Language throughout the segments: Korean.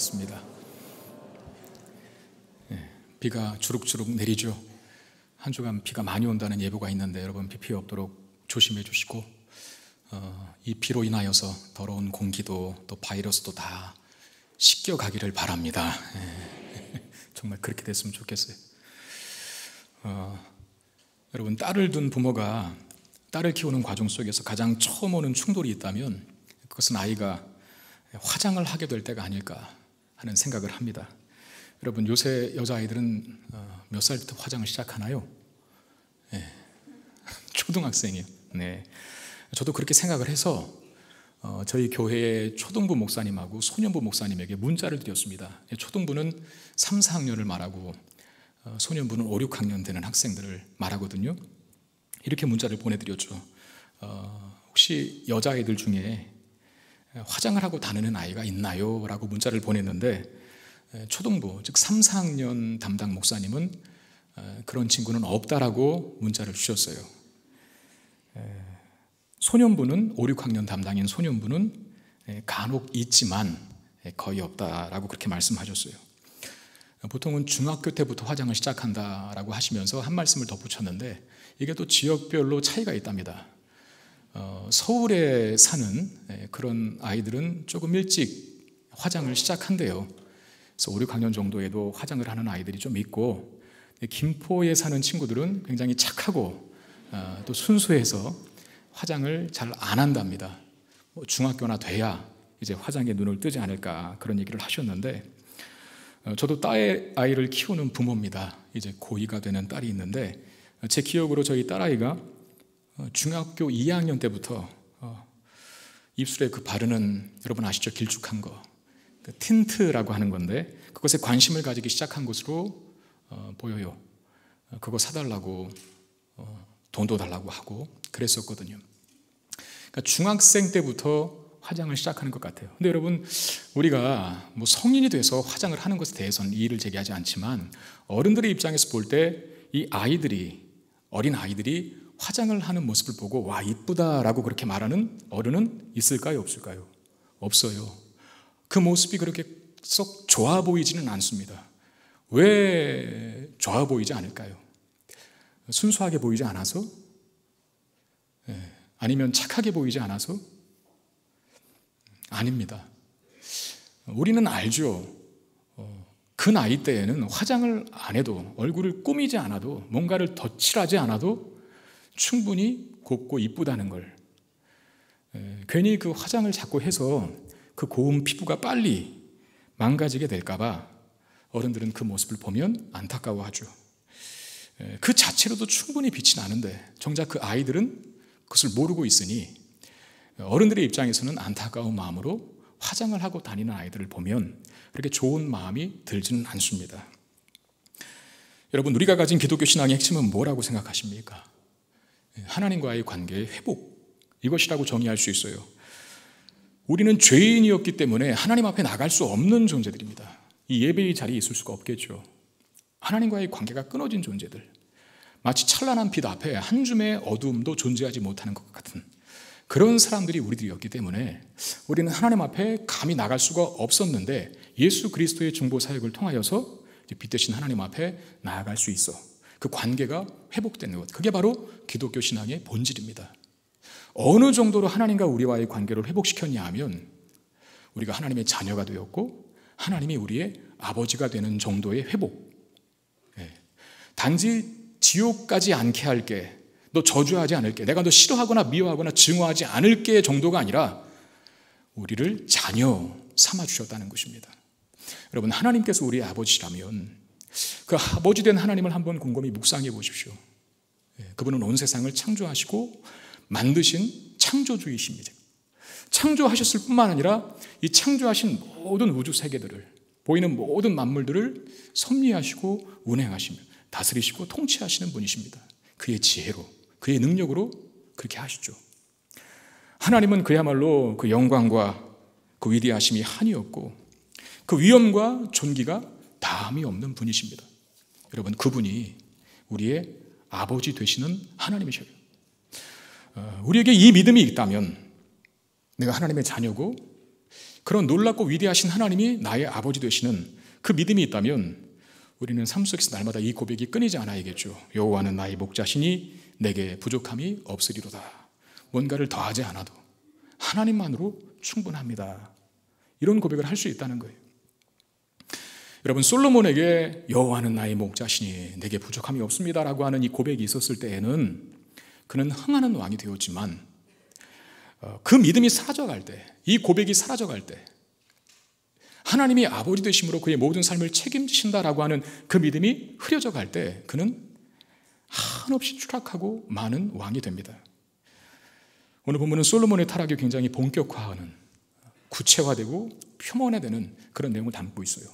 기도하겠습니다. 비가 주룩주룩 내리죠. 한 주간 비가 많이 온다는 예보가 있는데 여러분 비 피해 없도록 조심해 주시고 이 비로 인하여서 더러운 공기도 또 바이러스도 다 씻겨가기를 바랍니다. 정말 그렇게 됐으면 좋겠어요. 여러분, 딸을 둔 부모가 딸을 키우는 과정 속에서 가장 처음 오는 충돌이 있다면 그것은 아이가 화장을 하게 될 때가 아닐까 하는 생각을 합니다. 여러분, 요새 여자아이들은 몇 살부터 화장을 시작하나요? 초등학생이요. 네. 저도 그렇게 생각을 해서 저희 교회의 초등부 목사님하고 소년부 목사님에게 문자를 드렸습니다. 초등부는 3, 4학년을 말하고 소년부는 5, 6학년 되는 학생들을 말하거든요. 이렇게 문자를 보내드렸죠. 혹시 여자아이들 중에 화장을 하고 다니는 아이가 있나요? 라고 문자를 보냈는데 초등부, 즉 3, 4학년 담당 목사님은 그런 친구는 없다라고 문자를 주셨어요. 소년부는 5, 6학년 담당인 소년부는 간혹 있지만 거의 없다라고 그렇게 말씀하셨어요. 보통은 중학교 때부터 화장을 시작한다라고 하시면서 한 말씀을 덧붙였는데 이게 또 지역별로 차이가 있답니다. 서울에 사는 그런 아이들은 조금 일찍 화장을 시작한대요. 그래서 5, 6학년 정도에도 화장을 하는 아이들이 좀 있고, 김포에 사는 친구들은 굉장히 착하고 또 순수해서 화장을 잘 안 한답니다. 중학교나 돼야 이제 화장에 눈을 뜨지 않을까 그런 얘기를 하셨는데, 저도 딸 아이를 키우는 부모입니다. 이제 고2가 되는 딸이 있는데 제 기억으로 저희 딸아이가 중학교 2학년 때부터 입술에 그 바르는, 여러분 아시죠? 길쭉한 거, 그 틴트라고 하는 건데 그것에 관심을 가지기 시작한 것으로 보여요. 그거 사달라고 돈도 달라고 하고 그랬었거든요. 그러니까 중학생 때부터 화장을 시작하는 것 같아요. 근데 여러분, 우리가 뭐 성인이 돼서 화장을 하는 것에 대해서는 이의를 제기하지 않지만 어른들의 입장에서 볼 때 이 아이들이, 어린 아이들이 화장을 하는 모습을 보고 와, 이쁘다라고 그렇게 말하는 어른은 있을까요? 없을까요? 없어요. 그 모습이 그렇게 썩 좋아 보이지는 않습니다. 왜 좋아 보이지 않을까요? 순수하게 보이지 않아서? 아니면 착하게 보이지 않아서? 아닙니다. 우리는 알죠. 그 나이 때에는 화장을 안 해도, 얼굴을 꾸미지 않아도, 뭔가를 덧칠하지 않아도 충분히 곱고 이쁘다는 걸. 괜히 그 화장을 자꾸 해서 그 고운 피부가 빨리 망가지게 될까봐 어른들은 그 모습을 보면 안타까워하죠. 그 자체로도 충분히 빛이 나는데 정작 그 아이들은 그것을 모르고 있으니 어른들의 입장에서는 안타까운 마음으로 화장을 하고 다니는 아이들을 보면 그렇게 좋은 마음이 들지는 않습니다. 여러분, 우리가 가진 기독교 신앙의 핵심은 뭐라고 생각하십니까? 하나님과의 관계의 회복, 이것이라고 정의할 수 있어요. 우리는 죄인이었기 때문에 하나님 앞에 나갈 수 없는 존재들입니다. 이 예배의 자리에 있을 수가 없겠죠. 하나님과의 관계가 끊어진 존재들, 마치 찬란한 빛 앞에 한 줌의 어두움도 존재하지 못하는 것 같은 그런 사람들이 우리들이었기 때문에 우리는 하나님 앞에 감히 나갈 수가 없었는데 예수 그리스도의 중보 사역을 통하여서 빛 대신 하나님 앞에 나아갈 수 있어. 그 관계가 회복되는 것, 그게 바로 기독교 신앙의 본질입니다. 어느 정도로 하나님과 우리와의 관계를 회복시켰냐 하면 우리가 하나님의 자녀가 되었고 하나님이 우리의 아버지가 되는 정도의 회복. 단지 지옥 가지 않게 할게, 너 저주하지 않을게, 내가 너 싫어하거나 미워하거나 증오하지 않을게 정도가 아니라 우리를 자녀 삼아주셨다는 것입니다. 여러분, 하나님께서 우리의 아버지라면 그 아버지 된 하나님을 한번 곰곰이 묵상해 보십시오. 그분은 온 세상을 창조하시고 만드신 창조주이십니다. 창조하셨을 뿐만 아니라 이 창조하신 모든 우주 세계들을, 보이는 모든 만물들을 섭리하시고 운행하시며 다스리시고 통치하시는 분이십니다. 그의 지혜로, 그의 능력으로 그렇게 하시죠. 하나님은 그야말로 그 영광과 그 위대하심이 한이 없고 그 위엄과 존귀가 다함이 없는 분이십니다. 여러분, 그분이 우리의 아버지 되시는 하나님이셔요. 우리에게 이 믿음이 있다면 내가 하나님의 자녀고 그런 놀랍고 위대하신 하나님이 나의 아버지 되시는 그 믿음이 있다면 우리는 삶 속에서 날마다 이 고백이 끊이지 않아야겠죠. 여호와는 나의 목자시니 내게 부족함이 없으리로다. 뭔가를 더하지 않아도 하나님만으로 충분합니다. 이런 고백을 할 수 있다는 거예요. 여러분, 솔로몬에게 여호와는 나의 목자시니 내게 부족함이 없습니다라고 하는 이 고백이 있었을 때에는 그는 흥하는 왕이 되었지만 그 믿음이 사라져갈 때, 이 고백이 사라져갈 때, 하나님이 아버지 되심으로 그의 모든 삶을 책임지신다라고 하는 그 믿음이 흐려져 갈 때 그는 한없이 추락하고 많은 왕이 됩니다. 오늘 본문은 솔로몬의 타락이 굉장히 본격화하는, 구체화되고 표면화되는 그런 내용을 담고 있어요.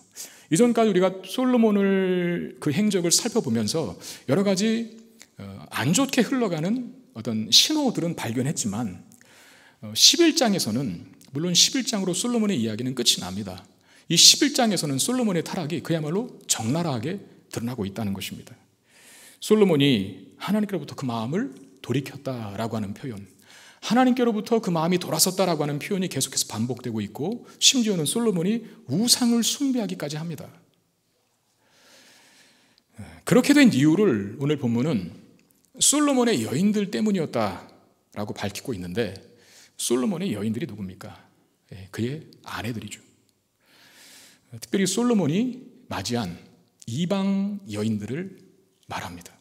이전까지 우리가 솔로몬을 그 행적을 살펴보면서 여러 가지 안 좋게 흘러가는 어떤 신호들은 발견했지만 11장에서는 물론 11장으로 솔로몬의 이야기는 끝이 납니다. 이 11장에서는 솔로몬의 타락이 그야말로 적나라하게 드러나고 있다는 것입니다. 솔로몬이 하나님께로부터 그 마음을 돌이켰다라고 하는 표현, 하나님께로부터 그 마음이 돌아섰다라고 하는 표현이 계속해서 반복되고 있고 심지어는 솔로몬이 우상을 숭배하기까지 합니다. 그렇게 된 이유를 오늘 본문은 솔로몬의 여인들 때문이었다라고 밝히고 있는데 솔로몬의 여인들이 누굽니까? 그의 아내들이죠. 특별히 솔로몬이 맞이한 이방 여인들을 말합니다.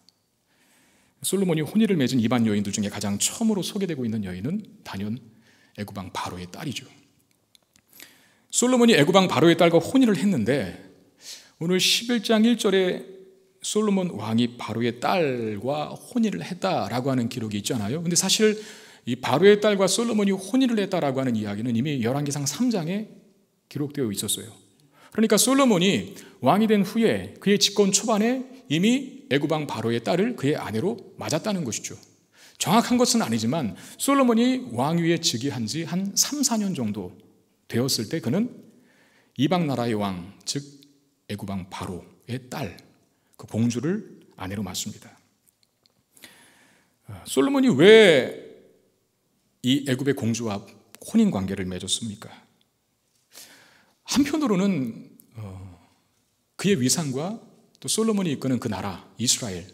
솔로몬이 혼인을 맺은 이방 여인들 중에 가장 처음으로 소개되고 있는 여인은 단연 애굽왕 바로의 딸이죠. 솔로몬이 애굽왕 바로의 딸과 혼인을 했는데 오늘 11장 1절에 솔로몬 왕이 바로의 딸과 혼인을 했다라고 하는 기록이 있잖아요. 근데 사실 이 바로의 딸과 솔로몬이 혼인을 했다라고 하는 이야기는 이미 열왕기상 3장에 기록되어 있었어요. 그러니까 솔로몬이 왕이 된 후에 그의 집권 초반에 이미 애굽왕 바로의 딸을 그의 아내로 맞았다는 것이죠. 정확한 것은 아니지만 솔로몬이 왕위에 즉위한 지 한 3, 4년 정도 되었을 때 그는 이방 나라의 왕, 즉 애굽왕 바로의 딸, 그 공주를 아내로 맞습니다. 솔로몬이 왜 이 애굽의 공주와 혼인 관계를 맺었습니까? 한편으로는 그의 위상과 또 솔로몬이 이끄는 그 나라 이스라엘,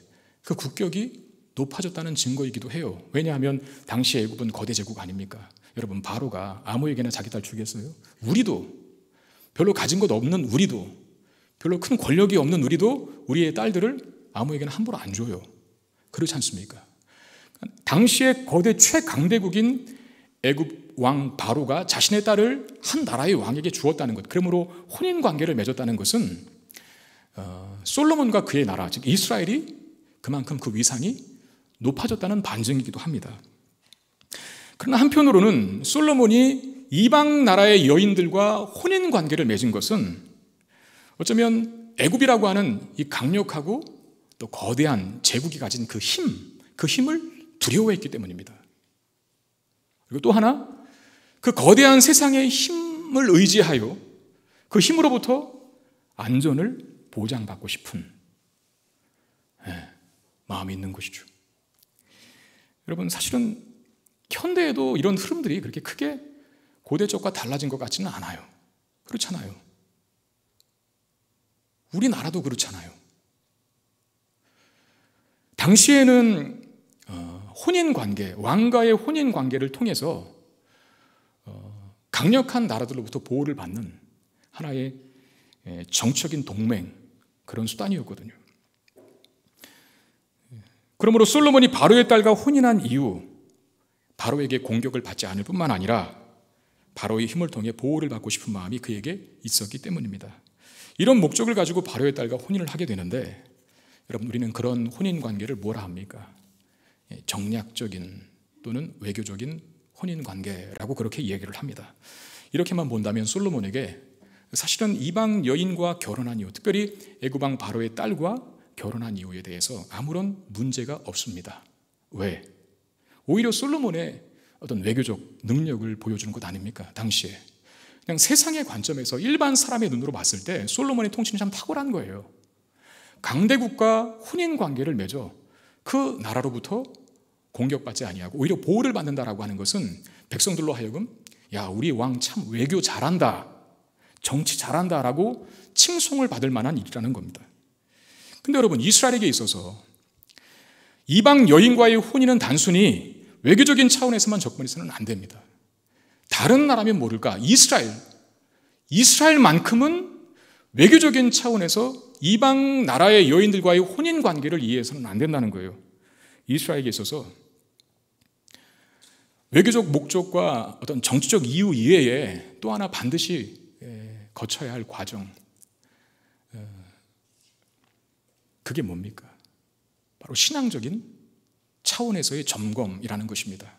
그 국격이 높아졌다는 증거이기도 해요. 왜냐하면 당시 애굽은 거대 제국 아닙니까? 여러분, 바로가 아무에게나 자기 딸 주겠어요? 우리도, 별로 가진 것 없는 우리도, 별로 큰 권력이 없는 우리도 우리의 딸들을 아무에게나 함부로 안 줘요. 그렇지 않습니까? 당시의 거대 최강대국인 애굽 왕 바로가 자신의 딸을 한 나라의 왕에게 주었다는 것, 그러므로 혼인 관계를 맺었다는 것은 솔로몬과 그의 나라, 즉 이스라엘이 그만큼 그 위상이 높아졌다는 반증이기도 합니다. 그러나 한편으로는 솔로몬이 이방 나라의 여인들과 혼인 관계를 맺은 것은 어쩌면 애굽이라고 하는 이 강력하고 또 거대한 제국이 가진 그 힘을 두려워했기 때문입니다. 그리고 또 하나, 그 거대한 세상의 힘을 의지하여 그 힘으로부터 안전을 보장받고 싶은 마음이 있는 것이죠. 여러분, 사실은 현대에도 이런 흐름들이 그렇게 크게 고대 쪽과 달라진 것 같지는 않아요. 그렇잖아요. 우리나라도 그렇잖아요. 당시에는 혼인관계, 왕과의 혼인관계를 통해서 강력한 나라들로부터 보호를 받는 하나의 정적인 동맹, 그런 수단이었거든요. 그러므로 솔로몬이 바로의 딸과 혼인한 이후 바로에게 공격을 받지 않을 뿐만 아니라 바로의 힘을 통해 보호를 받고 싶은 마음이 그에게 있었기 때문입니다. 이런 목적을 가지고 바로의 딸과 혼인을 하게 되는데 여러분, 우리는 그런 혼인 관계를 뭐라 합니까? 정략적인 또는 외교적인 혼인 관계라고 그렇게 이야기를 합니다. 이렇게만 본다면 솔로몬에게 사실은 이방 여인과 결혼한 이후, 특별히 애굽 왕 바로의 딸과 결혼한 이유에 대해서 아무런 문제가 없습니다. 왜? 오히려 솔로몬의 어떤 외교적 능력을 보여주는 것 아닙니까? 당시에 그냥 세상의 관점에서 일반 사람의 눈으로 봤을 때 솔로몬의 통치는 참 탁월한 거예요. 강대국과 혼인 관계를 맺어 그 나라로부터 공격받지 아니하고 오히려 보호를 받는다라고 하는 것은 백성들로 하여금 야, 우리 왕 참 외교 잘한다, 정치 잘한다라고 칭송을 받을 만한 일이라는 겁니다. 근데 여러분, 이스라엘에게 있어서 이방 여인과의 혼인은 단순히 외교적인 차원에서만 접근해서는 안 됩니다. 다른 나라면 모를까, 이스라엘만큼은 외교적인 차원에서 이방 나라의 여인들과의 혼인 관계를 이해해서는 안 된다는 거예요. 이스라엘에게 있어서 외교적 목적과 어떤 정치적 이유 이외에 또 하나 반드시 거쳐야 할 과정, 그게 뭡니까? 바로 신앙적인 차원에서의 점검이라는 것입니다.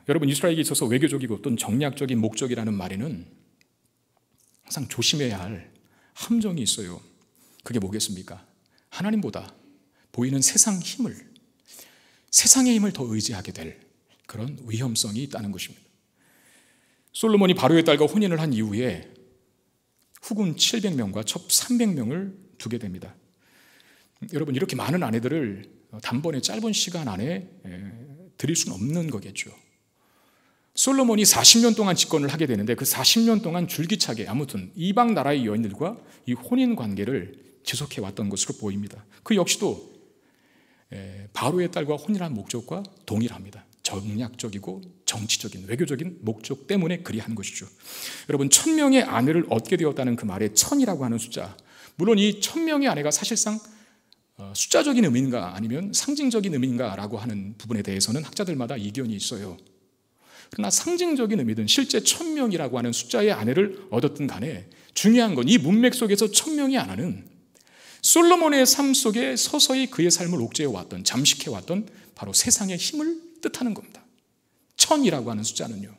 여러분, 이스라엘에게 있어서 외교적이고 어떤 정략적인 목적이라는 말에는 항상 조심해야 할 함정이 있어요. 그게 뭐겠습니까? 하나님보다 보이는 세상의 힘을 더 의지하게 될 그런 위험성이 있다는 것입니다. 솔로몬이 바로의 딸과 혼인을 한 이후에 후군 700명과 첩 300명을 두게 됩니다. 여러분, 이렇게 많은 아내들을 단번에 짧은 시간 안에 드릴 수는 없는 거겠죠. 솔로몬이 40년 동안 집권을 하게 되는데 그 40년 동안 줄기차게 아무튼 이방 나라의 여인들과 이 혼인 관계를 지속해 왔던 것으로 보입니다. 그 역시도 바로의 딸과 혼인한 목적과 동일합니다. 정략적이고 정치적인 외교적인 목적 때문에 그리한 것이죠. 여러분, 1000명의 아내를 얻게 되었다는 그 말에 1000이라고 하는 숫자, 물론 이 1000명의 아내가 사실상 숫자적인 의미인가 아니면 상징적인 의미인가라고 하는 부분에 대해서는 학자들마다 이견이 있어요. 그러나 상징적인 의미든 실제 1000명이라고 하는 숫자의 아내를 얻었든 간에 중요한 건 이 문맥 속에서 1000명의 아내는 솔로몬의 삶 속에 서서히 그의 삶을 옥죄해왔던, 잠식해왔던 바로 세상의 힘을 뜻하는 겁니다. 1000이라고 하는 숫자는요.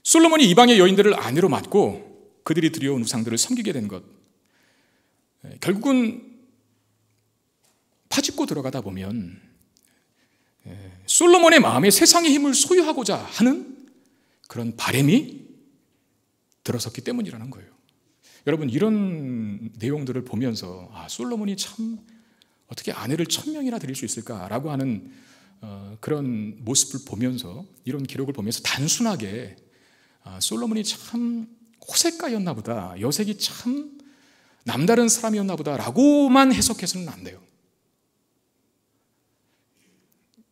솔로몬이 이방의 여인들을 아내로 맞고 그들이 들여온 우상들을 섬기게 된 것, 결국은 파짚고 들어가다 보면 솔로몬의 마음에 세상의 힘을 소유하고자 하는 그런 바람이 들어섰기 때문이라는 거예요. 여러분, 이런 내용들을 보면서 솔로몬이 참 어떻게 아내를 1000명이나 드릴 수 있을까라고 하는 그런 모습을 보면서, 이런 기록을 보면서 단순하게 솔로몬이 참 호색가였나 보다, 여색이 참 남다른 사람이었나 보다라고만 해석해서는 안 돼요.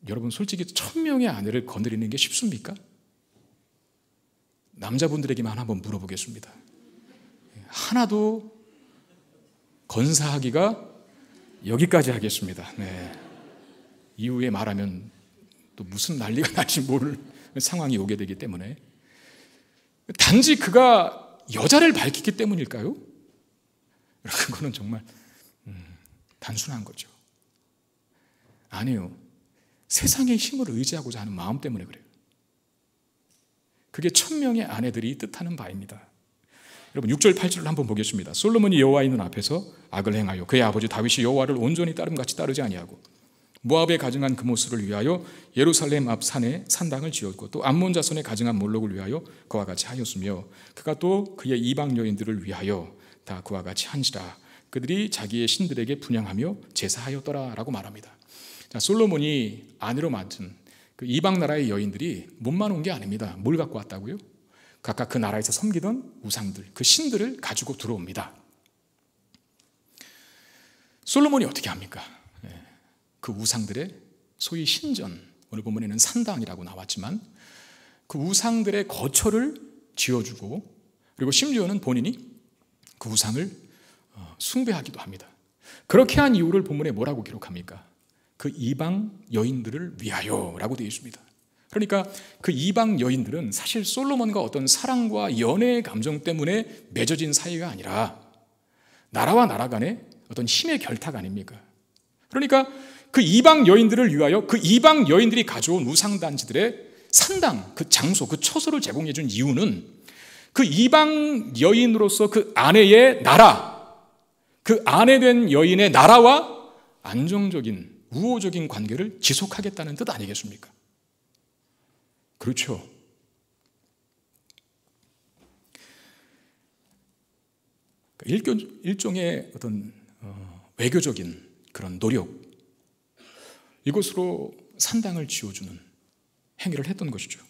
여러분, 솔직히 1000명의 아내를 거느리는 게 쉽습니까? 남자분들에게만 한번 물어보겠습니다. 하나도 건사하기가 여기까지 하겠습니다. 네. 이후에 말하면 또 무슨 난리가 날지 모를 상황이 오게 되기 때문에, 단지 그가 여자를 밝히기 때문일까요? 그거는 정말 단순한 거죠. 아니요. 세상의 힘을 의지하고자 하는 마음 때문에 그래요. 그게 1000명의 아내들이 뜻하는 바입니다. 여러분, 6절 8절을 한번 보겠습니다. 솔로몬이 여호와의 눈 앞에서 악을 행하여 그의 아버지 다윗이 여호와를 온전히 따름같이 따르지 아니하고 모압에 가증한 그모스를 위하여 예루살렘 앞 산에 산당을 지었고 또 암몬 자손에 가증한 몰록을 위하여 그와 같이 하였으며 그가 또 그의 이방 여인들을 위하여 다 그와 같이 한지라. 그들이 자기의 신들에게 분향하며 제사하였더라 라고 말합니다. 자, 솔로몬이 아내로 맡은 그 이방 나라의 여인들이 몸만 온 게 아닙니다. 뭘 갖고 왔다고요? 각각 그 나라에서 섬기던 우상들, 그 신들을 가지고 들어옵니다. 솔로몬이 어떻게 합니까? 그 우상들의 소위 신전, 오늘 본문에는 산당이라고 나왔지만 그 우상들의 거처를 지어주고, 그리고 심지어는 본인이 그 우상을 숭배하기도 합니다. 그렇게 한 이유를 본문에 뭐라고 기록합니까? 그 이방 여인들을 위하여 라고 되어 있습니다. 그러니까 그 이방 여인들은 사실 솔로몬과 어떤 사랑과 연애의 감정 때문에 맺어진 사이가 아니라 나라와 나라 간의 어떤 힘의 결탁 아닙니까? 그러니까 그 이방 여인들을 위하여 그 이방 여인들이 가져온 우상단지들의 산당, 그 장소, 그 처소를 제공해 준 이유는 그 이방 여인으로서 그 아내의 나라, 그 아내된 여인의 나라와 안정적인 우호적인 관계를 지속하겠다는 뜻 아니겠습니까? 그렇죠. 일종의 어떤 외교적인 그런 노력, 이것으로 산당을 지어주는 행위를 했던 것이죠.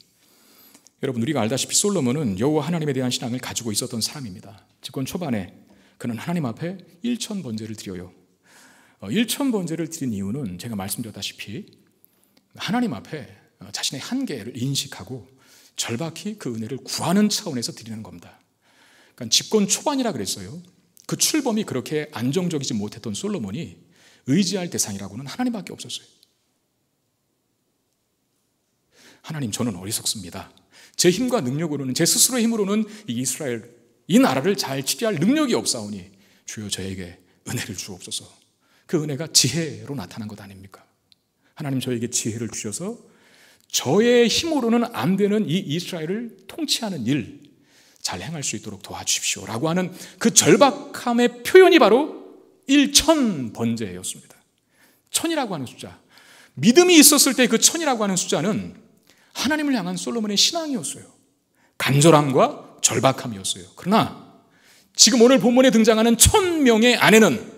여러분, 우리가 알다시피 솔로몬은 여호와 하나님에 대한 신앙을 가지고 있었던 사람입니다. 집권 초반에 그는 하나님 앞에 1000번제를 드려요. 1000번제를 드린 이유는 제가 말씀드렸다시피 하나님 앞에 자신의 한계를 인식하고 절박히 그 은혜를 구하는 차원에서 드리는 겁니다. 그러니까 집권 초반이라 그랬어요. 그 출범이 그렇게 안정적이지 못했던 솔로몬이 의지할 대상이라고는 하나님밖에 없었어요. 하나님, 저는 어리석습니다. 제 힘과 능력으로는, 제 스스로의 힘으로는 이 이스라엘, 이 나라를 잘 치리할 능력이 없사오니 주여 저에게 은혜를 주옵소서. 그 은혜가 지혜로 나타난 것 아닙니까? 하나님, 저에게 지혜를 주셔서 저의 힘으로는 안 되는 이 이스라엘을 통치하는 일 잘 행할 수 있도록 도와주십시오 라고 하는 그 절박함의 표현이 바로 1000번제였습니다. 1000이라고 하는 숫자, 믿음이 있었을 때 그 1000이라고 하는 숫자는 하나님을 향한 솔로몬의 신앙이었어요. 간절함과 절박함이었어요. 그러나 지금 오늘 본문에 등장하는 1000명의 아내는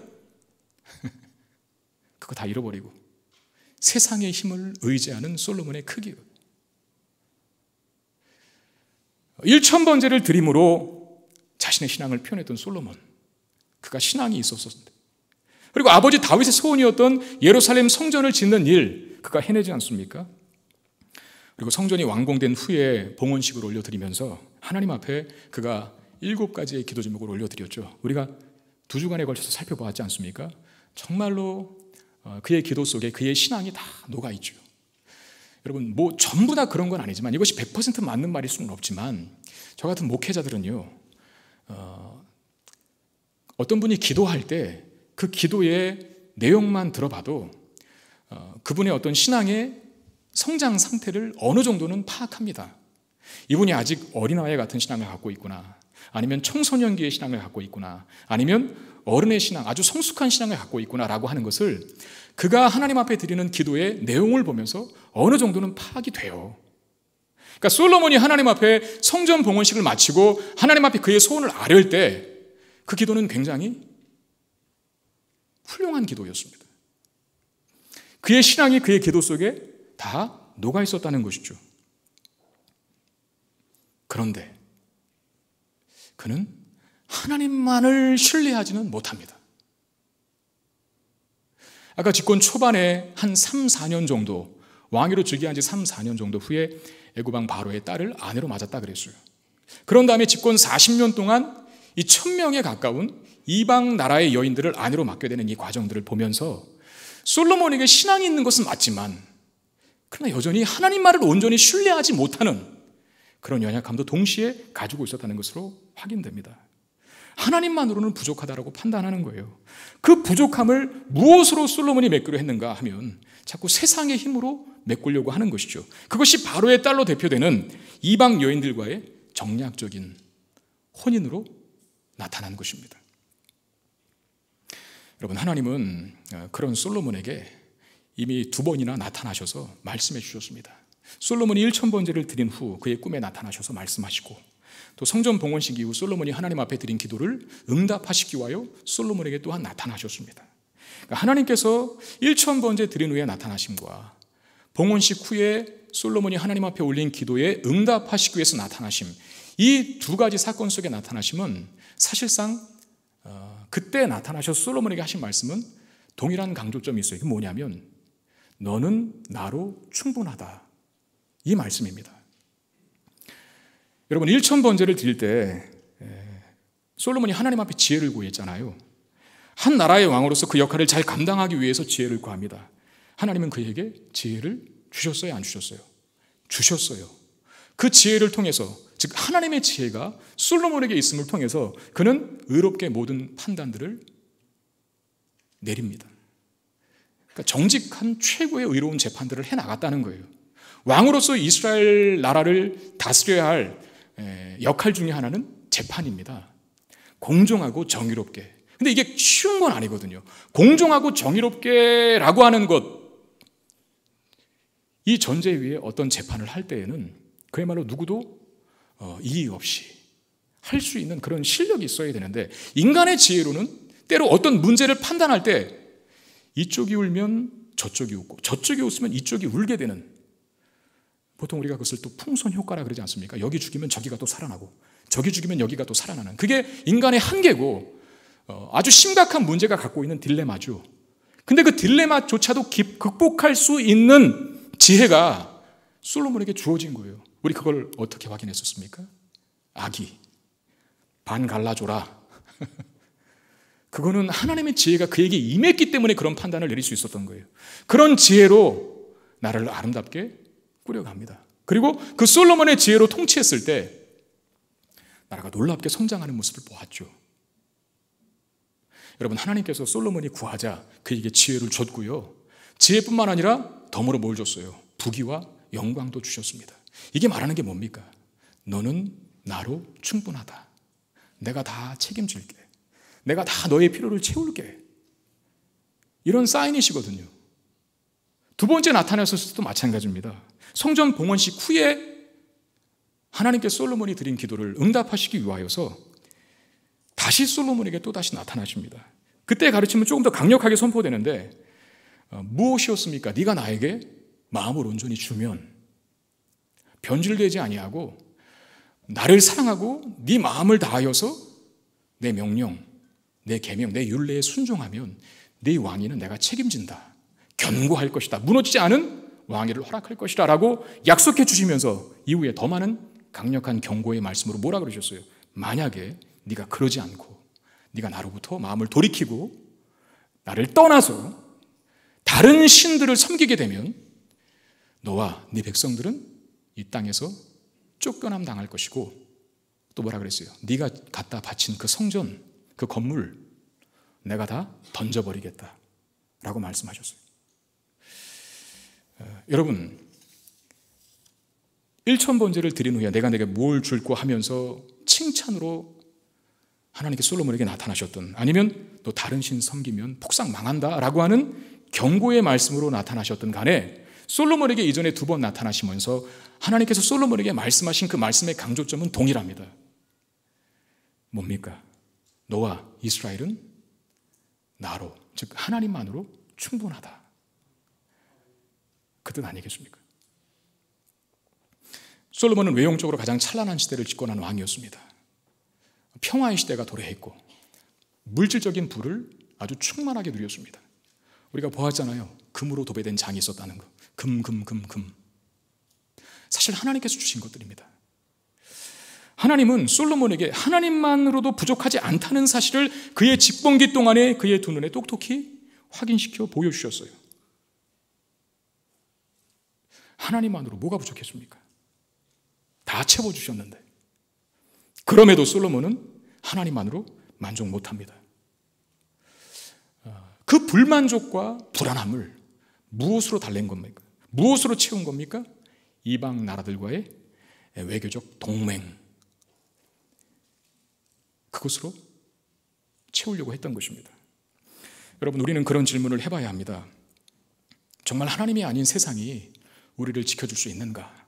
그거 다 잃어버리고 세상의 힘을 의지하는 솔로몬의 크기예요. 1000번제를 드림으로 자신의 신앙을 표현했던 솔로몬, 그가 신앙이 있었었는데, 그리고 아버지 다윗의 소원이었던 예루살렘 성전을 짓는 일 그가 해내지 않습니까? 그리고 성전이 완공된 후에 봉헌식을 올려드리면서 하나님 앞에 그가 7가지의 기도 제목을 올려드렸죠. 우리가 2주간에 걸쳐서 살펴보았지 않습니까? 정말로 그의 기도 속에 그의 신앙이 다 녹아있죠. 여러분, 뭐 전부 다 그런 건 아니지만, 이것이 100% 맞는 말일 수는 없지만, 저 같은 목회자들은요, 어떤 분이 기도할 때 그 기도의 내용만 들어봐도 그분의 어떤 신앙의 성장 상태를 어느 정도는 파악합니다. 이분이 아직 어린아이 같은 신앙을 갖고 있구나, 아니면 청소년기의 신앙을 갖고 있구나, 아니면 어른의 신앙, 아주 성숙한 신앙을 갖고 있구나 라고 하는 것을 그가 하나님 앞에 드리는 기도의 내용을 보면서 어느 정도는 파악이 돼요. 그러니까 솔로몬이 하나님 앞에 성전 봉헌식을 마치고 하나님 앞에 그의 소원을 아뢰을 때 그 기도는 굉장히 훌륭한 기도였습니다. 그의 신앙이 그의 기도 속에 다 녹아 있었다는 것이죠. 그런데 그는 하나님만을 신뢰하지는 못합니다. 아까 집권 초반에 한 3, 4년 정도, 왕위로 즉위한 지 3, 4년 정도 후에 애굽왕 바로의 딸을 아내로 맞았다 그랬어요. 그런 다음에 집권 40년 동안 이 1000명에 가까운 이방 나라의 여인들을 아내로 맡게 되는 이 과정들을 보면서 솔로몬에게 신앙이 있는 것은 맞지만, 그러나 여전히 하나님만을 온전히 신뢰하지 못하는 그런 연약함도 동시에 가지고 있었다는 것으로 확인됩니다. 하나님만으로는 부족하다라고 판단하는 거예요. 그 부족함을 무엇으로 솔로몬이 메꾸려 했는가 하면 자꾸 세상의 힘으로 메꾸려고 하는 것이죠. 그것이 바로의 딸로 대표되는 이방 여인들과의 정략적인 혼인으로 나타난 것입니다. 여러분, 하나님은 그런 솔로몬에게 이미 2번이나 나타나셔서 말씀해 주셨습니다. 솔로몬이 1000번제를 드린 후 그의 꿈에 나타나셔서 말씀하시고, 또 성전 봉헌식 이후 솔로몬이 하나님 앞에 드린 기도를 응답하시기 위하여 솔로몬에게 또한 나타나셨습니다. 그러니까 하나님께서 1000번제 드린 후에 나타나심과 봉헌식 후에 솔로몬이 하나님 앞에 올린 기도에 응답하시기 위해서 나타나심, 이 2가지 사건 속에 나타나심은 사실상 그때 나타나셔서 솔로몬에게 하신 말씀은 동일한 강조점이 있어요. 그게 뭐냐면 너는 나로 충분하다, 이 말씀입니다. 여러분, 1000번제를 드릴 때 솔로몬이 하나님 앞에 지혜를 구했잖아요. 한 나라의 왕으로서 그 역할을 잘 감당하기 위해서 지혜를 구합니다. 하나님은 그에게 지혜를 주셨어요, 안 주셨어요? 주셨어요. 그 지혜를 통해서, 즉 하나님의 지혜가 솔로몬에게 있음을 통해서 그는 의롭게 모든 판단들을 내립니다. 그러니까 정직한 최고의 의로운 재판들을 해나갔다는 거예요. 왕으로서 이스라엘 나라를 다스려야 할 역할 중에 하나는 재판입니다. 공정하고 정의롭게. 근데 이게 쉬운 건 아니거든요. 공정하고 정의롭게라고 하는 것, 이 전제 위에 어떤 재판을 할 때에는 그야말로 누구도 이의 없이 할 수 있는 그런 실력이 있어야 되는데, 인간의 지혜로는 때로 어떤 문제를 판단할 때 이쪽이 울면 저쪽이 웃고 저쪽이 웃으면 이쪽이 울게 되는, 보통 우리가 그것을 또 풍선 효과라 그러지 않습니까? 여기 죽이면 저기가 또 살아나고 저기 죽이면 여기가 또 살아나는, 그게 인간의 한계고 아주 심각한 문제가 갖고 있는 딜레마죠. 근데 그 딜레마조차도 극복할 수 있는 지혜가 솔로몬에게 주어진 거예요. 우리 그걸 어떻게 확인했었습니까? 아기 반 갈라줘라. 그거는 하나님의 지혜가 그에게 임했기 때문에 그런 판단을 내릴 수 있었던 거예요. 그런 지혜로 나라를 아름답게 꾸려갑니다. 그리고 그 솔로몬의 지혜로 통치했을 때 나라가 놀랍게 성장하는 모습을 보았죠. 여러분, 하나님께서 솔로몬이 구하자 그에게 지혜를 줬고요, 지혜뿐만 아니라 덤으로 뭘 줬어요? 부귀와 영광도 주셨습니다. 이게 말하는 게 뭡니까? 너는 나로 충분하다. 내가 다 책임질게. 내가 다 너의 필요를 채울게. 이런 사인이시거든요. 두 번째 나타났을 때도 마찬가지입니다. 성전 봉헌식 후에 하나님께 솔로몬이 드린 기도를 응답하시기 위하여서 다시 솔로몬에게 또다시 나타나십니다. 그때 가르침은 조금 더 강력하게 선포되는데, 무엇이었습니까? 네가 나에게 마음을 온전히 주면, 변질되지 아니하고 나를 사랑하고 네 마음을 다하여서 내 명령, 내 계명, 내 율례에 순종하면 네 왕위는 내가 책임진다. 견고할 것이다. 무너지지 않은 왕위를 허락할 것이다 라고 약속해 주시면서 이후에 더 많은 강력한 경고의 말씀으로 뭐라 그러셨어요? 만약에 네가 그러지 않고 네가 나로부터 마음을 돌이키고 나를 떠나서 다른 신들을 섬기게 되면 너와 네 백성들은 이 땅에서 쫓겨남 당할 것이고, 또 뭐라 그랬어요? 네가 갖다 바친 그 성전, 그 건물 내가 다 던져버리겠다 라고 말씀하셨어요. 여러분, 1,000번제를 드린 후에 내가 내게 뭘 줄고 하면서 칭찬으로 하나님께 솔로몬에게 나타나셨던, 아니면 또 다른 신 섬기면 폭삭 망한다 라고 하는 경고의 말씀으로 나타나셨던 간에 솔로몬에게 이전에 2번 나타나시면서 하나님께서 솔로몬에게 말씀하신 그 말씀의 강조점은 동일합니다. 뭡니까? 너와 이스라엘은 나로, 즉 하나님만으로 충분하다. 그 뜻 아니겠습니까? 솔로몬은 외형적으로 가장 찬란한 시대를 집권한 왕이었습니다. 평화의 시대가 도래했고 물질적인 부를 아주 충만하게 누렸습니다. 우리가 보았잖아요. 금으로 도배된 장이 있었다는 거. 금. 사실 하나님께서 주신 것들입니다. 하나님은 솔로몬에게 하나님만으로도 부족하지 않다는 사실을 그의 집권기 동안에 그의 두 눈에 똑똑히 확인시켜 보여주셨어요. 하나님만으로 뭐가 부족했습니까? 다 채워주셨는데, 그럼에도 솔로몬은 하나님만으로 만족 못합니다. 그 불만족과 불안함을 무엇으로 달랜 겁니까? 무엇으로 채운 겁니까? 이방 나라들과의 외교적 동맹, 그것으로 채우려고 했던 것입니다. 여러분, 우리는 그런 질문을 해봐야 합니다. 정말 하나님이 아닌 세상이 우리를 지켜줄 수 있는가?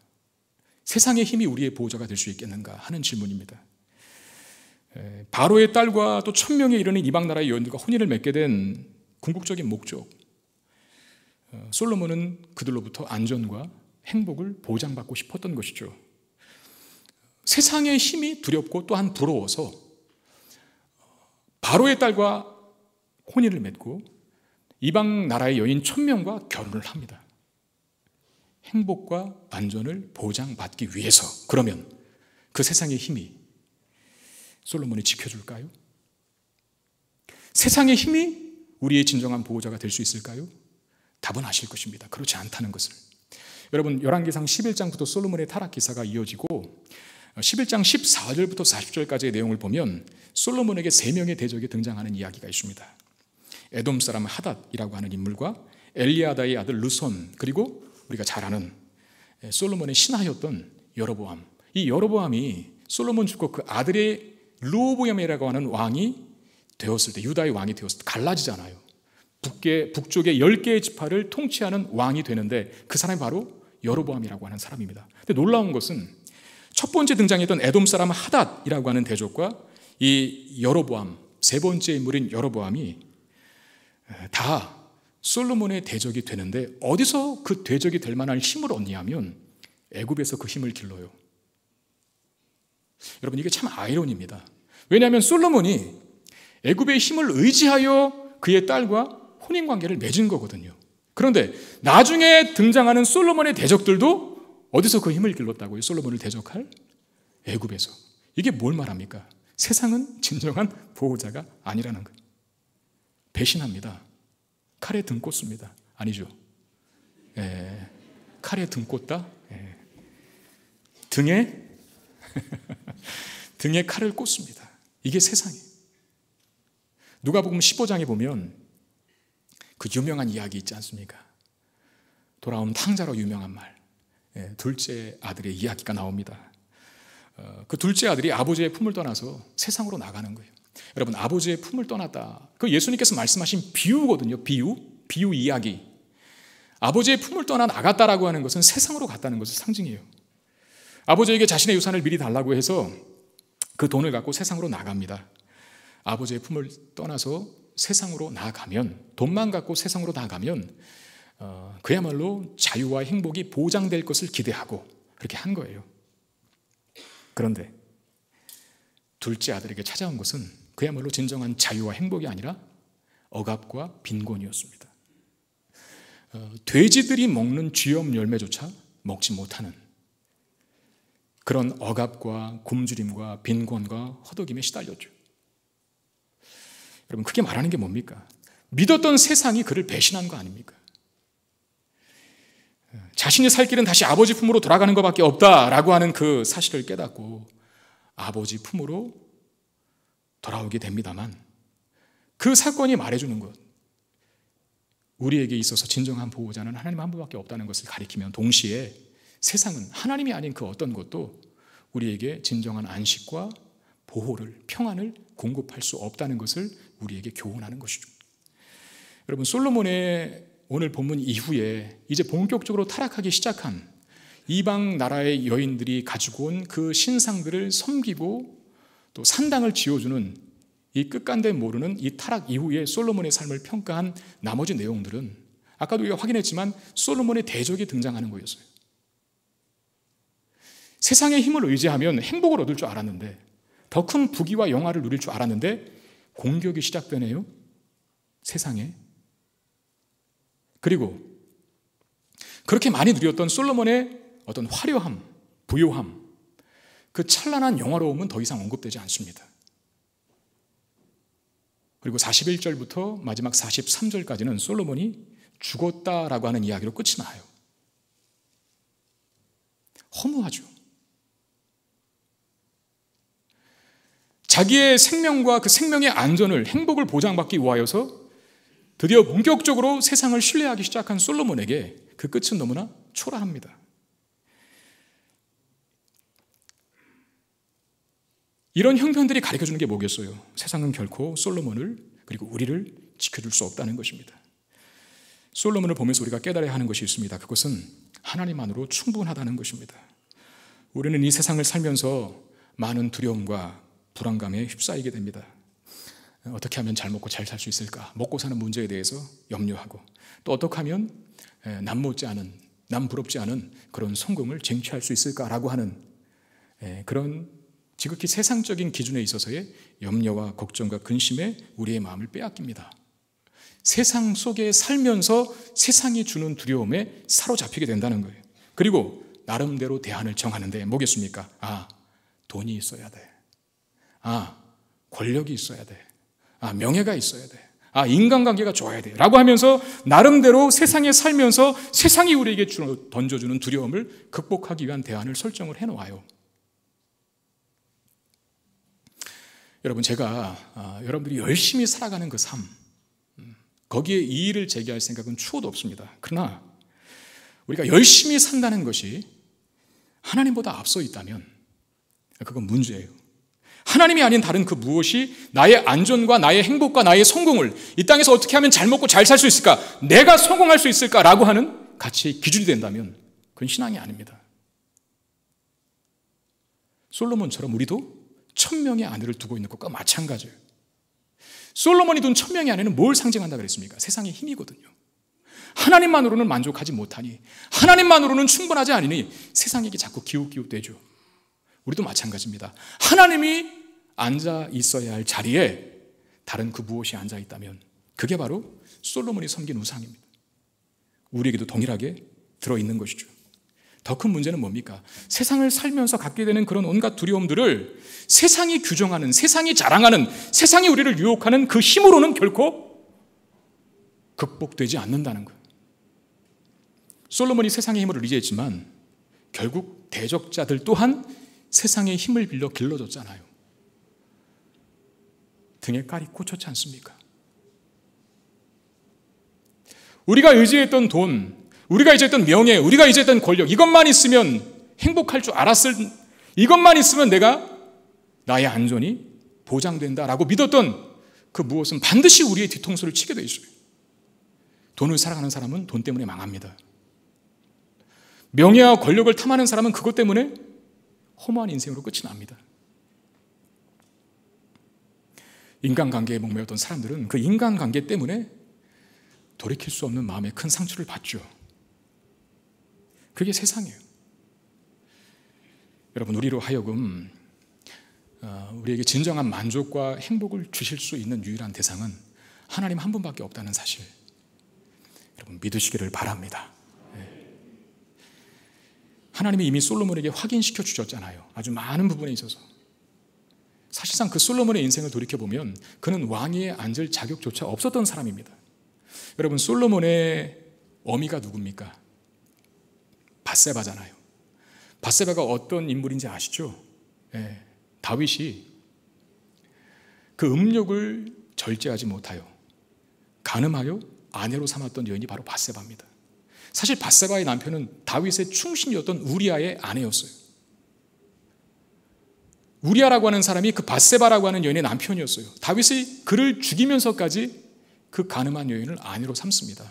세상의 힘이 우리의 보호자가 될 수 있겠는가 하는 질문입니다. 바로의 딸과 또 1,000명에 이르는 이방 나라의 여인들과 혼인을 맺게 된 궁극적인 목적, 솔로몬은 그들로부터 안전과 행복을 보장받고 싶었던 것이죠. 세상의 힘이 두렵고 또한 부러워서 바로의 딸과 혼인을 맺고 이방 나라의 여인 1,000명과 결혼을 합니다. 행복과 안전을 보장받기 위해서. 그러면 그 세상의 힘이 솔로몬이 지켜줄까요? 세상의 힘이 우리의 진정한 보호자가 될 수 있을까요? 답은 아실 것입니다. 그렇지 않다는 것을. 여러분, 열왕기상 11장부터 솔로몬의 타락 기사가 이어지고 11장 14절부터 40절까지의 내용을 보면 솔로몬에게 3명의 대적이 등장하는 이야기가 있습니다. 에돔 사람 하닷이라고 하는 인물과 엘리아다의 아들 르손, 그리고 우리가 잘 아는 솔로몬의 신하였던 여로보암. 이 여로보암이 솔로몬 죽고 그 아들의 르호보암이라고 하는 왕이 되었을 때, 유다의 왕이 되었을 때 갈라지잖아요. 북쪽의 10개의 지파를 통치하는 왕이 되는데 그 사람이 바로 여로보암이라고 하는 사람입니다. 근데 놀라운 것은 첫 번째 등장했던 에돔 사람 하닷이라고 하는 대적과 이 여로보암, 세 번째 인물인 여로보암이 다 솔로몬의 대적이 되는데 어디서 그 대적이 될 만한 힘을 얻냐면 애굽에서 그 힘을 길러요. 여러분, 이게 참 아이러니입니다. 왜냐하면 솔로몬이 애굽의 힘을 의지하여 그의 딸과 혼인관계를 맺은 거거든요. 그런데 나중에 등장하는 솔로몬의 대적들도 어디서 그 힘을 길렀다고요? 솔로몬을 대적할 애굽에서. 이게 뭘 말합니까? 세상은 진정한 보호자가 아니라는 거예요. 배신합니다. 칼에 등 꽂습니다. 아니죠. 칼에 등 꽂다? 등에 등에 칼을 꽂습니다. 이게 세상이에요. 누가복음 15장에 보면 그 유명한 이야기 있지 않습니까? 돌아온 탕자로 유명한 말, 둘째 아들의 이야기가 나옵니다. 그 둘째 아들이 아버지의 품을 떠나서 세상으로 나가는 거예요. 여러분, 아버지의 품을 떠났다, 그 예수님께서 말씀하신 비유거든요. 비유 이야기. 아버지의 품을 떠나 나갔다라고 하는 것은 세상으로 갔다는 것을 상징해요. 아버지에게 자신의 유산을 미리 달라고 해서 그 돈을 갖고 세상으로 나갑니다. 아버지의 품을 떠나서 세상으로 나아가면, 돈만 갖고 세상으로 나아가면 그야말로 자유와 행복이 보장될 것을 기대하고 그렇게 한 거예요. 그런데 둘째 아들에게 찾아온 것은 그야말로 진정한 자유와 행복이 아니라 억압과 빈곤이었습니다. 돼지들이 먹는 쥐염 열매조차 먹지 못하는 그런 억압과 굶주림과 빈곤과 허덕임에 시달렸죠. 여러분, 그게 말하는 게 뭡니까? 믿었던 세상이 그를 배신한 거 아닙니까? 자신이 살 길은 다시 아버지 품으로 돌아가는 것밖에 없다라고 하는 그 사실을 깨닫고 아버지 품으로 돌아오게 됩니다만, 그 사건이 말해주는 것, 우리에게 있어서 진정한 보호자는 하나님 한 분밖에 없다는 것을 가리키면 동시에 세상은 하나님이 아닌 그 어떤 것도 우리에게 진정한 안식과 보호를, 평안을 공급할 수 없다는 것을 우리에게 교훈하는 것이죠. 여러분, 솔로몬의 오늘 본문 이후에 이제 본격적으로 타락하기 시작한 이방 나라의 여인들이 가지고 온 그 신상들을 섬기고 또 산당을 지어주는 이 끝간데 모르는 이 타락 이후에 솔로몬의 삶을 평가한 나머지 내용들은 아까도 우리가 확인했지만 솔로몬의 대적이 등장하는 거였어요. 세상의 힘을 의지하면 행복을 얻을 줄 알았는데, 더 큰 부귀와 영화를 누릴 줄 알았는데 공격이 시작되네요, 세상에. 그리고 그렇게 많이 누렸던 솔로몬의 어떤 화려함, 부요함, 그 찬란한 영화로움은 더 이상 언급되지 않습니다. 그리고 41절부터 마지막 43절까지는 솔로몬이 죽었다라고 하는 이야기로 끝이 나요. 허무하죠. 자기의 생명과 그 생명의 안전을, 행복을 보장받기 위하여서 드디어 본격적으로 세상을 신뢰하기 시작한 솔로몬에게 그 끝은 너무나 초라합니다. 이런 형편들이 가르쳐주는 게 뭐겠어요? 세상은 결코 솔로몬을, 그리고 우리를 지켜줄 수 없다는 것입니다. 솔로몬을 보면서 우리가 깨달아야 하는 것이 있습니다. 그것은 하나님만으로 충분하다는 것입니다. 우리는 이 세상을 살면서 많은 두려움과 불안감에 휩싸이게 됩니다. 어떻게 하면 잘 먹고 잘 살 수 있을까? 먹고 사는 문제에 대해서 염려하고, 또 어떻게 하면 남 못지 않은, 남 부럽지 않은 그런 성공을 쟁취할 수 있을까라고 하는 그런 지극히 세상적인 기준에 있어서의 염려와 걱정과 근심에 우리의 마음을 빼앗깁니다. 세상 속에 살면서 세상이 주는 두려움에 사로잡히게 된다는 거예요. 그리고 나름대로 대안을 정하는데 뭐겠습니까? 돈이 있어야 돼. 권력이 있어야 돼. 명예가 있어야 돼. 인간관계가 좋아야 돼. 라고 하면서 나름대로 세상에 살면서 세상이 우리에게 던져주는 두려움을 극복하기 위한 대안을 설정을 해놓아요. 여러분, 제가 여러분들이 열심히 살아가는 그 삶, 거기에 이의를 제기할 생각은 추호도 없습니다. 그러나 우리가 열심히 산다는 것이 하나님보다 앞서 있다면 그건 문제예요. 하나님이 아닌 다른 그 무엇이 나의 안전과 나의 행복과 나의 성공을 이 땅에서 어떻게 하면 잘 먹고 잘 살 수 있을까, 내가 성공할 수 있을까라고 하는 가치의 기준이 된다면 그건 신앙이 아닙니다. 솔로몬처럼 우리도 1000명의 아내를 두고 있는 것과 마찬가지예요. 솔로몬이 둔 1000명의 아내는 뭘 상징한다 그랬습니까? 세상의 힘이거든요. 하나님만으로는 만족하지 못하니, 하나님만으로는 충분하지 않으니 세상에게 자꾸 기웃기웃대죠. 우리도 마찬가지입니다. 하나님이 앉아 있어야 할 자리에 다른 그 무엇이 앉아 있다면 그게 바로 솔로몬이 섬긴 우상입니다. 우리에게도 동일하게 들어있는 것이죠. 더 큰 문제는 뭡니까? 세상을 살면서 갖게 되는 그런 온갖 두려움들을 세상이 규정하는, 세상이 자랑하는, 세상이 우리를 유혹하는 그 힘으로는 결코 극복되지 않는다는 거예요. 솔로몬이 세상의 힘을 의지했지만 결국 대적자들 또한 세상의 힘을 빌려 길러줬잖아요. 등에 깔이 꽂혔지 않습니까? 우리가 의지했던 돈, 우리가 의지했던 명예, 우리가 의지했던 권력, 이것만 있으면 행복할 줄 알았을, 이것만 있으면 내가 나의 안전이 보장된다라고 믿었던 그 무엇은 반드시 우리의 뒤통수를 치게 돼 있어요. 돈을 사랑하는 사람은 돈 때문에 망합니다. 명예와 권력을 탐하는 사람은 그것 때문에 허무한 인생으로 끝이 납니다. 인간관계에 목매였던 사람들은 그 인간관계 때문에 돌이킬 수 없는 마음의 큰 상처를 받죠. 그게 세상이에요. 여러분, 우리로 하여금 우리에게 진정한 만족과 행복을 주실 수 있는 유일한 대상은 하나님 한 분밖에 없다는 사실, 여러분 믿으시기를 바랍니다. 하나님이 이미 솔로몬에게 확인시켜 주셨잖아요. 아주 많은 부분에 있어서. 사실상 그 솔로몬의 인생을 돌이켜보면 그는 왕위에 앉을 자격조차 없었던 사람입니다. 여러분, 솔로몬의 어미가 누굽니까? 밧세바잖아요. 밧세바가 어떤 인물인지 아시죠? 다윗이 그 음욕을 절제하지 못하여 간음하여 아내로 삼았던 여인이 바로 밧세바입니다. 사실 밧세바의 남편은 다윗의 충신이었던 우리아의 아내였어요. 우리아라고 하는 사람이 그 밧세바라고 하는 여인의 남편이었어요. 다윗이 그를 죽이면서까지 그 간음한 여인을 아내로 삼습니다.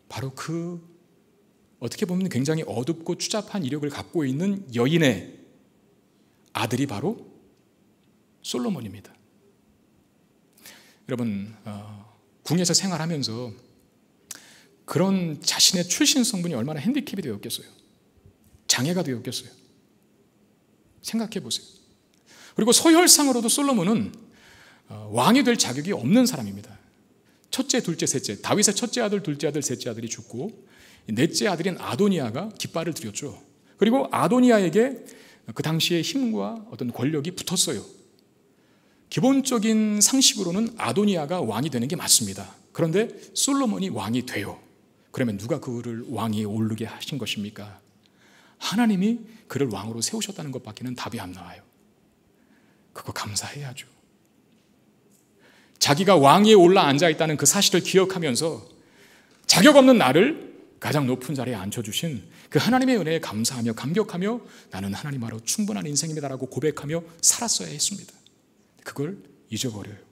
바로 그 어떻게 보면 굉장히 어둡고 추잡한 이력을 갖고 있는 여인의 아들이 바로 솔로몬입니다. 여러분, 궁에서 생활하면서 그런 자신의 출신 성분이 얼마나 핸디캡이 되었겠어요. 장애가 되었겠어요. 생각해 보세요. 그리고 서열상으로도 솔로몬은 왕이 될 자격이 없는 사람입니다. 첫째, 둘째, 셋째, 다윗의 첫째 아들, 둘째 아들, 셋째 아들이 죽고 넷째 아들인 아도니아가 깃발을 들였죠. 그리고 아도니아에게 그 당시의 힘과 어떤 권력이 붙었어요. 기본적인 상식으로는 아도니아가 왕이 되는 게 맞습니다. 그런데 솔로몬이 왕이 돼요. 그러면 누가 그를 왕위에 오르게 하신 것입니까? 하나님이 그를 왕으로 세우셨다는 것밖에는 답이 안 나와요. 그거 감사해야죠. 자기가 왕위에 올라 앉아있다는 그 사실을 기억하면서 자격 없는 나를 가장 높은 자리에 앉혀주신 그 하나님의 은혜에 감사하며 감격하며 나는 하나님 아래 충분한 인생입니다라고 고백하며 살았어야 했습니다. 그걸 잊어버려요.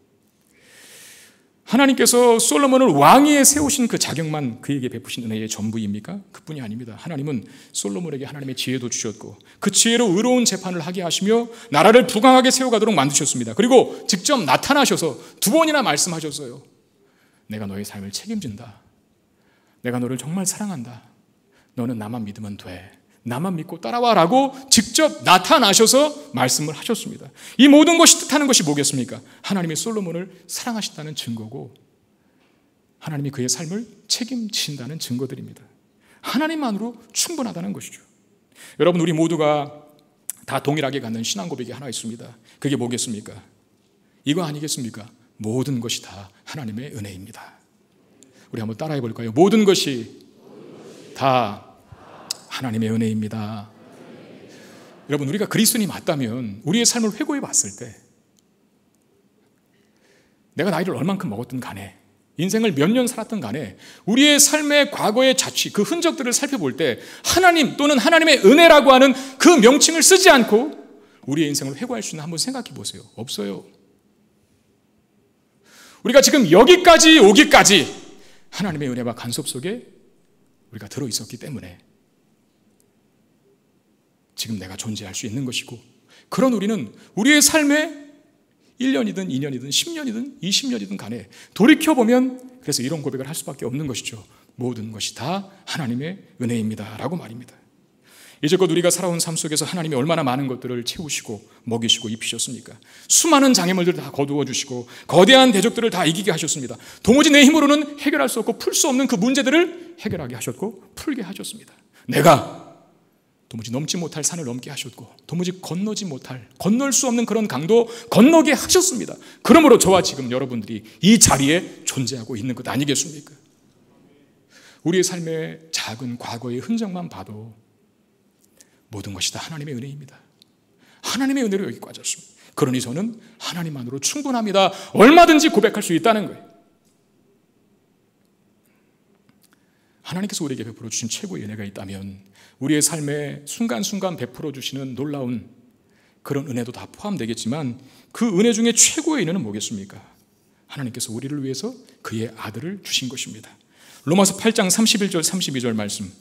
하나님께서 솔로몬을 왕위에 세우신 그 자격만 그에게 베푸신 은혜의 전부입니까? 그뿐이 아닙니다. 하나님은 솔로몬에게 하나님의 지혜도 주셨고 그 지혜로 의로운 재판을 하게 하시며 나라를 부강하게 세워가도록 만드셨습니다. 그리고 직접 나타나셔서 두 번이나 말씀하셨어요. 내가 너의 삶을 책임진다. 내가 너를 정말 사랑한다. 너는 나만 믿으면 돼. 나만 믿고 따라와라고 직접 나타나셔서 말씀을 하셨습니다. 이 모든 것이 뜻하는 것이 뭐겠습니까? 하나님이 솔로몬을 사랑하신다는 증거고 하나님이 그의 삶을 책임지신다는 증거들입니다. 하나님만으로 충분하다는 것이죠. 여러분, 우리 모두가 다 동일하게 갖는 신앙 고백이 하나 있습니다. 그게 뭐겠습니까? 이거 아니겠습니까? 모든 것이 다 하나님의 은혜입니다. 우리 한번 따라해 볼까요? 모든 것이 다 하나님의 은혜입니다. 여러분, 우리가 그리스도인이 맞다면 우리의 삶을 회고해 봤을 때 내가 나이를 얼만큼 먹었든 간에 인생을 몇 년 살았든 간에 우리의 삶의 과거의 자취, 그 흔적들을 살펴볼 때 하나님 또는 하나님의 은혜라고 하는 그 명칭을 쓰지 않고 우리의 인생을 회고할 수 있는 한번 생각해 보세요. 없어요. 우리가 지금 여기까지 오기까지 하나님의 은혜와 간섭 속에 우리가 들어있었기 때문에 지금 내가 존재할 수 있는 것이고, 그런 우리는 우리의 삶에 1년이든 2년이든 10년이든 20년이든 간에 돌이켜보면 그래서 이런 고백을 할 수밖에 없는 것이죠. 모든 것이 다 하나님의 은혜입니다 라고 말입니다. 이제껏 우리가 살아온 삶 속에서 하나님이 얼마나 많은 것들을 채우시고 먹이시고 입히셨습니까? 수많은 장애물들을 다 거두어 주시고 거대한 대적들을 다 이기게 하셨습니다. 도무지 내 힘으로는 해결할 수 없고 풀 수 없는 그 문제들을 해결하게 하셨고 풀게 하셨습니다. 내가 도무지 넘지 못할 산을 넘게 하셨고 도무지 건널 수 없는 그런 강도 건너게 하셨습니다. 그러므로 저와 지금 여러분들이 이 자리에 존재하고 있는 것 아니겠습니까? 우리의 삶의 작은 과거의 흔적만 봐도 모든 것이 다 하나님의 은혜입니다. 하나님의 은혜로 여기까지 왔습니다. 그러니 저는 하나님만으로 충분합니다. 얼마든지 고백할 수 있다는 거예요. 하나님께서 우리에게 베풀어 주신 최고의 은혜가 있다면 우리의 삶에 순간순간 베풀어 주시는 놀라운 그런 은혜도 다 포함되겠지만 그 은혜 중에 최고의 은혜는 뭐겠습니까? 하나님께서 우리를 위해서 그의 아들을 주신 것입니다. 로마서 8장 31절 32절 말씀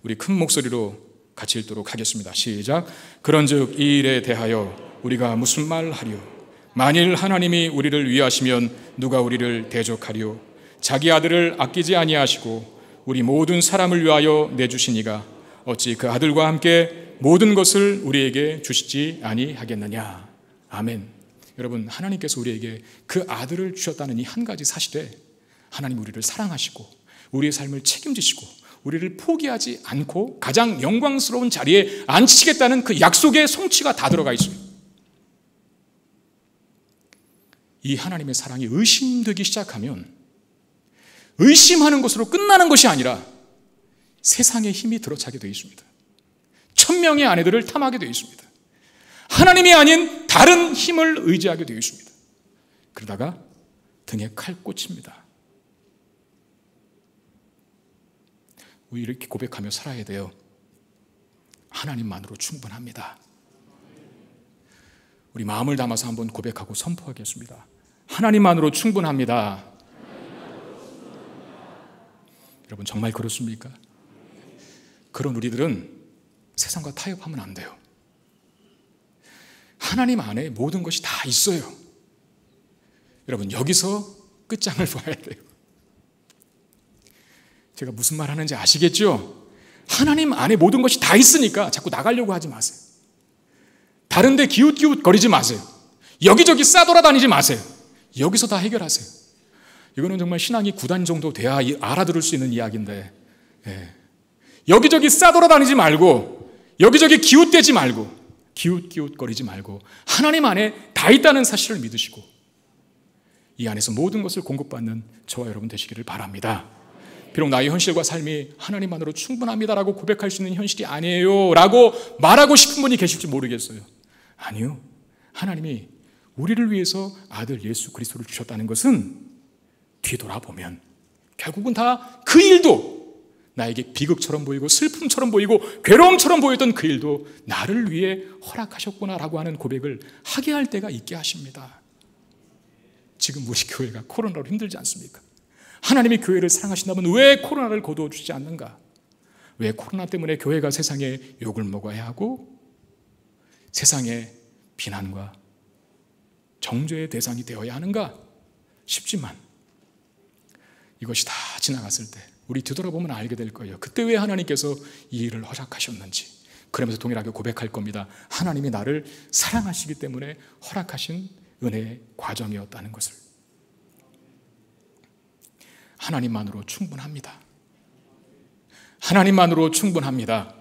우리 큰 목소리로 같이 읽도록 하겠습니다. 시작. 그런즉 이 일에 대하여 우리가 무슨 말하리요? 만일 하나님이 우리를 위하시면 누가 우리를 대적하리요? 자기 아들을 아끼지 아니하시고 우리 모든 사람을 위하여 내주시니가 어찌 그 아들과 함께 모든 것을 우리에게 주시지 아니하겠느냐. 아멘. 여러분, 하나님께서 우리에게 그 아들을 주셨다는 이 한 가지 사실에 하나님 우리를 사랑하시고 우리의 삶을 책임지시고 우리를 포기하지 않고 가장 영광스러운 자리에 앉히겠다는 그 약속의 성취가 다 들어가 있습니다. 이 하나님의 사랑이 의심되기 시작하면 의심하는 것으로 끝나는 것이 아니라 세상의 힘이 들어차게 되어 있습니다. 1000명의 아내들을 탐하게 되어 있습니다. 하나님이 아닌 다른 힘을 의지하게 되어 있습니다. 그러다가 등에 칼 꽂힙니다. 우리 이렇게 고백하며 살아야 돼요. 하나님만으로 충분합니다. 우리 마음을 담아서 한번 고백하고 선포하겠습니다. 하나님만으로 충분합니다. 여러분, 정말 그렇습니까? 그런 우리들은 세상과 타협하면 안 돼요. 하나님 안에 모든 것이 다 있어요. 여러분, 여기서 끝장을 봐야 돼요. 제가 무슨 말 하는지 아시겠죠? 하나님 안에 모든 것이 다 있으니까 자꾸 나가려고 하지 마세요. 다른 데 기웃기웃 거리지 마세요. 여기저기 싸돌아다니지 마세요. 여기서 다 해결하세요. 이거는 정말 신앙이 9단 정도 돼야 알아들을 수 있는 이야기인데, 여기저기 싸돌아다니지 말고 여기저기 기웃대지 말고 기웃기웃거리지 말고 하나님 안에 다 있다는 사실을 믿으시고 이 안에서 모든 것을 공급받는 저와 여러분 되시기를 바랍니다. 비록 나의 현실과 삶이 하나님만으로 충분합니다라고 고백할 수 있는 현실이 아니에요 라고 말하고 싶은 분이 계실지 모르겠어요. 아니요, 하나님이 우리를 위해서 아들 예수 그리스도를 주셨다는 것은 뒤돌아보면 결국은 다 그 일도 나에게 비극처럼 보이고 슬픔처럼 보이고 괴로움처럼 보였던 그 일도 나를 위해 허락하셨구나라고 하는 고백을 하게 할 때가 있게 하십니다. 지금 우리 교회가 코로나로 힘들지 않습니까? 하나님이 교회를 사랑하신다면 왜 코로나를 거두어 주지 않는가? 왜 코로나 때문에 교회가 세상에 욕을 먹어야 하고 세상의 비난과 정죄의 대상이 되어야 하는가 싶지만 이것이 다 지나갔을 때 우리 뒤돌아보면 알게 될 거예요. 그때 왜 하나님께서 이 일을 허락하셨는지. 그러면서 동일하게 고백할 겁니다. 하나님이 나를 사랑하시기 때문에 허락하신 은혜의 과정이었다는 것을. 하나님만으로 충분합니다. 하나님만으로 충분합니다.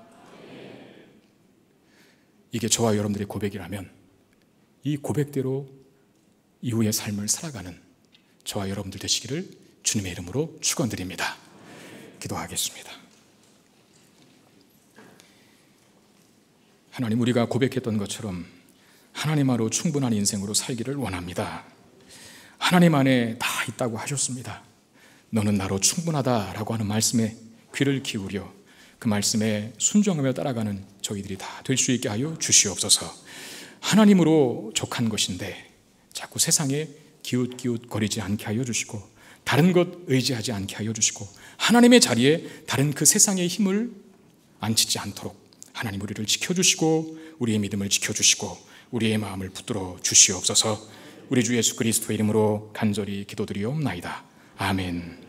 이게 저와 여러분들의 고백이라면 이 고백대로 이후의 삶을 살아가는 저와 여러분들 되시기를 주님의 이름으로 축원드립니다. 기도하겠습니다. 하나님, 우리가 고백했던 것처럼 하나님만으로 충분한 인생으로 살기를 원합니다. 하나님 안에 다 있다고 하셨습니다. 너는 나로 충분하다라고 하는 말씀에 귀를 기울여 그 말씀에 순종하며 따라가는 저희들이 다 될 수 있게 하여 주시옵소서. 하나님으로 족한 것인데 자꾸 세상에 기웃기웃거리지 않게 하여 주시고 다른 것 의지하지 않게 하여 주시고 하나님의 자리에 다른 그 세상의 힘을 앉히지 않도록 하나님 우리를 지켜주시고 우리의 믿음을 지켜주시고 우리의 마음을 붙들어 주시옵소서. 우리 주 예수 그리스도의 이름으로 간절히 기도드리옵나이다. 아멘.